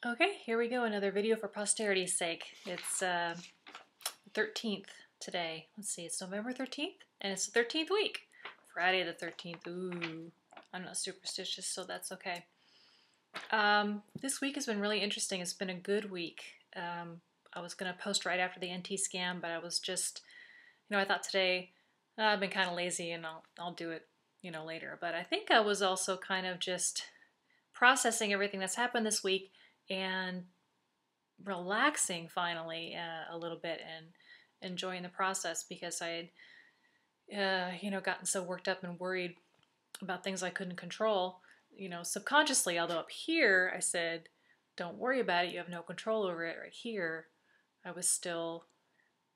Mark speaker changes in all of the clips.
Speaker 1: Okay, here we go. Another video for posterity's sake. It's 13th today. Let's see, it's November 13th, and it's the 13th week. Friday the 13th. Ooh, I'm not superstitious, so that's okay. This week has been really interesting. It's been a good week. I was going to post right after the NT scan, but I was just, I thought today I've been kind of lazy and I'll do it, later. But I think I was also kind of just processing everything that's happened this week and relaxing finally a little bit and enjoying the process because I had, gotten so worked up and worried about things I couldn't control, subconsciously, although up here I said, don't worry about it, you have no control over it. Right here, I was still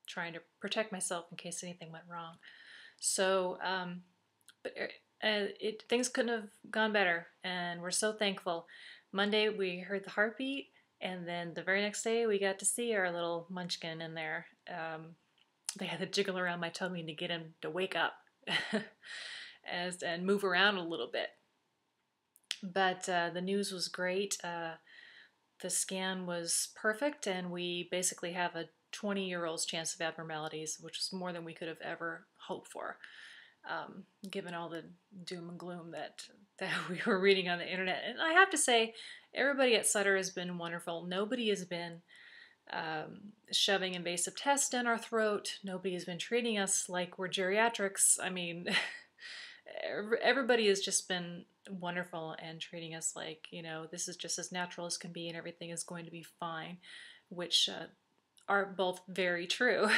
Speaker 1: trying to protect myself in case anything went wrong. So, things couldn't have gone better, and we're so thankful. Monday we heard the heartbeat, and then the very next day we got to see our little munchkin in there. They had to jiggle around my tummy to get him to wake up and move around a little bit. But the news was great. The scan was perfect, and we basically have a 20-year-old's chance of abnormalities, which is more than we could have ever hoped for, given all the doom and gloom that we were reading on the internet. And I have to say, everybody at Sutter has been wonderful. Nobody has been shoving invasive tests down our throat. Nobody has been treating us like we're geriatrics. I mean, everybody has just been wonderful and treating us like, this is just as natural as can be and everything is going to be fine, which are both very true.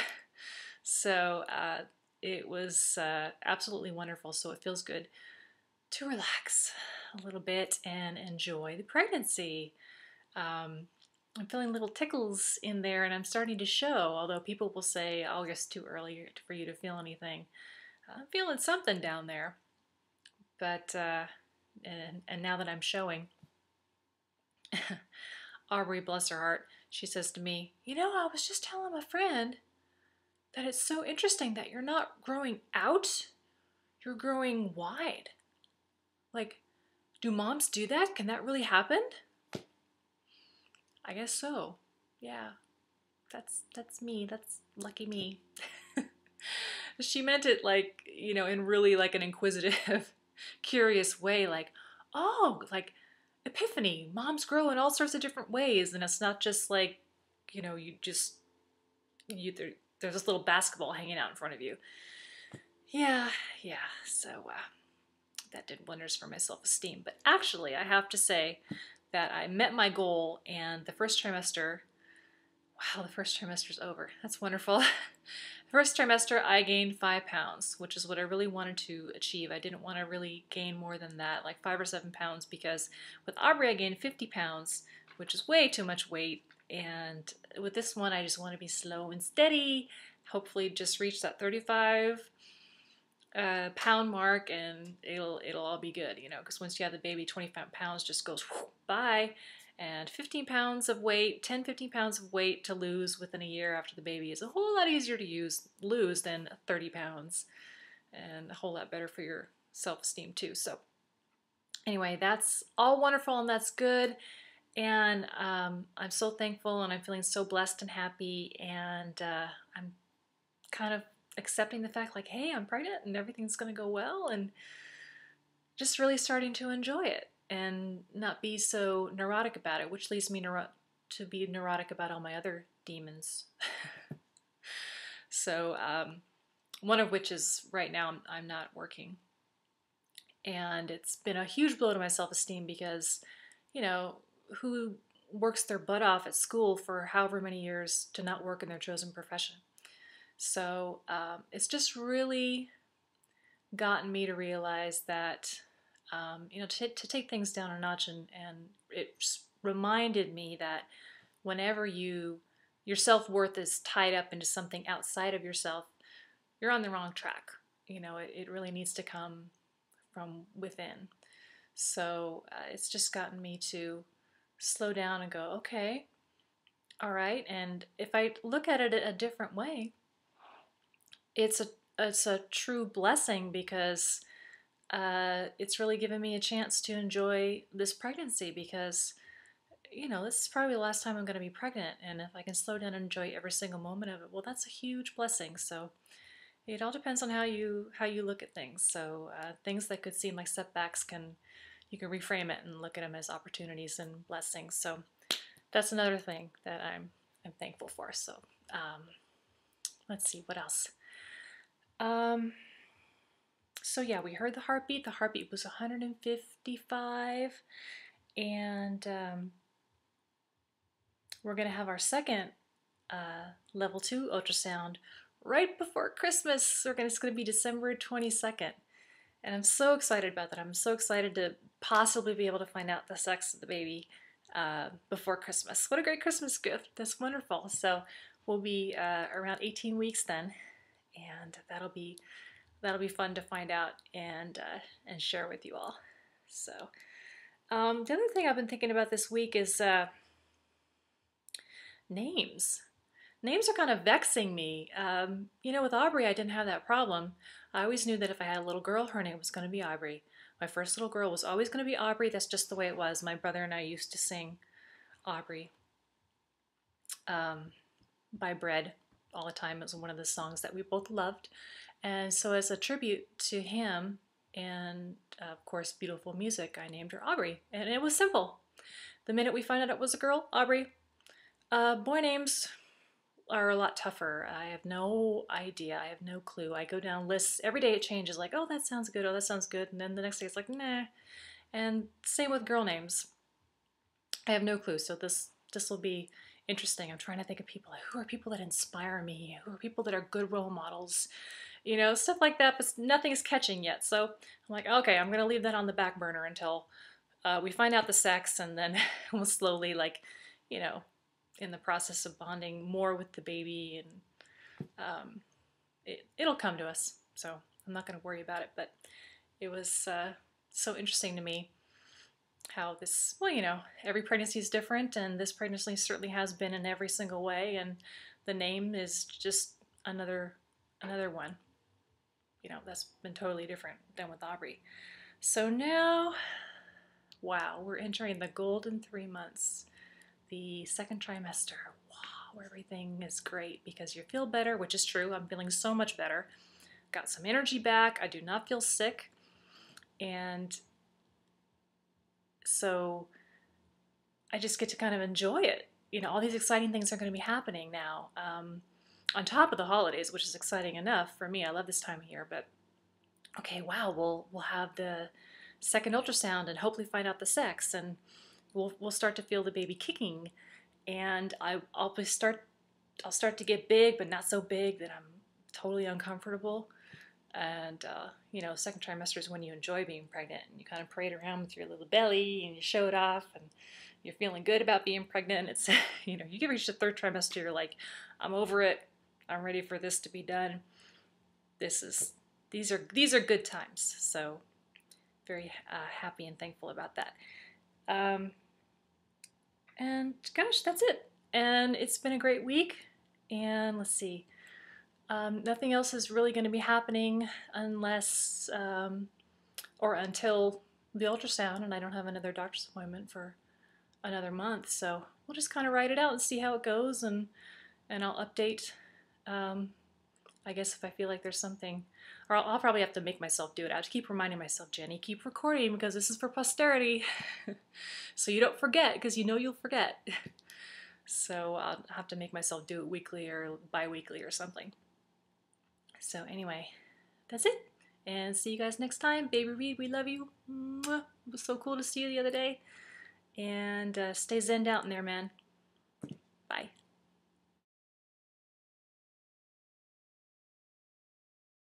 Speaker 1: So it was absolutely wonderful. So it feels good to relax a little bit and enjoy the pregnancy. I'm feeling little tickles in there and I'm starting to show, although people will say, oh, it's too early for you to feel anything. I'm feeling something down there. But, and now that I'm showing, Aubrey, bless her heart, she says to me, I was just telling my friend that it's so interesting that you're not growing out, you're growing wide. Like, do moms do that? Can that really happen? I guess so. Yeah, that's me. That's lucky me. She meant it like, in really like an inquisitive, curious way, like, oh, like epiphany. Moms grow in all sorts of different ways, and it's not just like, there's this little basketball hanging out in front of you. Yeah. So that did wonders for my self-esteem. But actually, I have to say that I met my goal, and the first trimester, wow, the first trimester's over. That's wonderful. First trimester, I gained 5 pounds, which is what I really wanted to achieve. I didn't want to really gain more than that, like 5 or 7 pounds, because with Aubrey I gained 50 pounds, which is way too much weight. And with this one, I just want to be slow and steady, hopefully just reach that 35 pound mark, and it'll all be good, because once you have the baby, 25 pounds just goes by. And 15 pounds of weight, 10, 15 pounds of weight to lose within a year after the baby is a whole lot easier to lose than 30 pounds. And a whole lot better for your self-esteem too. So anyway, that's all wonderful and that's good. And I'm so thankful and I'm feeling so blessed and happy. And I'm kind of accepting the fact like, hey, I'm pregnant and everything's going to go well. And just really starting to enjoy it and not be so neurotic about it, which leads me to be neurotic about all my other demons. So one of which is right now I'm not working. And it's been a huge blow to my self-esteem because, who works their butt off at school for however many years to not work in their chosen profession? So it's just really gotten me to realize that to take things down a notch, and it reminded me that whenever your self-worth is tied up into something outside of yourself, you're on the wrong track. It really needs to come from within. So it's just gotten me to slow down and go, okay, all right. And if I look at it a different way, it's a true blessing because it's really given me a chance to enjoy this pregnancy because you know, this is probably the last time I'm going to be pregnant, and if I can slow down and enjoy every single moment of it, well, that's a huge blessing. So it all depends on how you look at things. So things that could seem like setbacks you can reframe it and look at them as opportunities and blessings. So that's another thing that I'm thankful for. So um, let's see what else. Um, so yeah, we heard the heartbeat. The heartbeat was 155, and we're gonna have our second level 2 ultrasound right before Christmas. It's gonna be December 22nd. And I'm so excited about that. I'm so excited to possibly be able to find out the sex of the baby before Christmas. What a great Christmas gift. That's wonderful. So we'll be around 18 weeks then, and that'll be fun to find out and share with you all. So the other thing I've been thinking about this week is names. Names are kind of vexing me. You know, with Aubrey, I didn't have that problem. I always knew that if I had a little girl, her name was going to be Aubrey. My first little girl was always going to be Aubrey. That's just the way it was. My brother and I used to sing Aubrey by Bread all the time. It was one of the songs that we both loved. And so as a tribute to him and, of course, beautiful music, I named her Aubrey. And it was simple. The minute we found out it was a girl, Aubrey. Boy names are a lot tougher. I have no idea. I have no clue. I go down lists. Every day it changes, like, oh, that sounds good. Oh, that sounds good. And then the next day it's like, nah. And same with girl names. I have no clue. So this will be interesting. I'm trying to think of people. Who are people that inspire me? Who are people that are good role models? You know, stuff like that, but nothing is catching yet. So I'm like, okay, I'm going to leave that on the back burner until we find out the sex, and then we'll slowly, like, you know, in the process of bonding more with the baby, and it'll come to us. So I'm not going to worry about it, but it was so interesting to me how this, well, you know, every pregnancy is different, and this pregnancy certainly has been in every single way, and the name is just another one. You know, that's been totally different than with Aubrey. So now, wow, we're entering the golden 3 months. The second trimester. Wow, everything is great because you feel better, which is true. I'm feeling so much better. Got some energy back. I do not feel sick. And so I just get to kind of enjoy it. You know, all these exciting things are going to be happening now. On top of the holidays, which is exciting enough for me. I love this time of year, but okay, wow, we'll have the second ultrasound and hopefully find out the sex, and we'll start to feel the baby kicking, and I'll start to get big, but not so big that I'm totally uncomfortable. And you know, second trimester is when you enjoy being pregnant, and you kind of parade around with your little belly and you show it off, and you're feeling good about being pregnant. It's you know, you get reach the third trimester, you're like, I'm over it. I'm ready for this to be done. These are good times. So very happy and thankful about that. And gosh, that's it. And it's been a great week. And let's see. Nothing else is really going to be happening unless or until the ultrasound, and I don't have another doctor's appointment for another month. So we'll just kind of write it out and see how it goes, and I'll update. I guess if I feel like there's something, or I'll probably have to make myself do it. I have to keep reminding myself, Jenny, keep recording because this is for posterity. So you don't forget, because you know you'll forget. So I'll have to make myself do it weekly or bi-weekly or something. So anyway, that's it. And see you guys next time. Baby Reed, we love you. Mwah. It was so cool to see you the other day. And stay zenned out in there, man. Bye.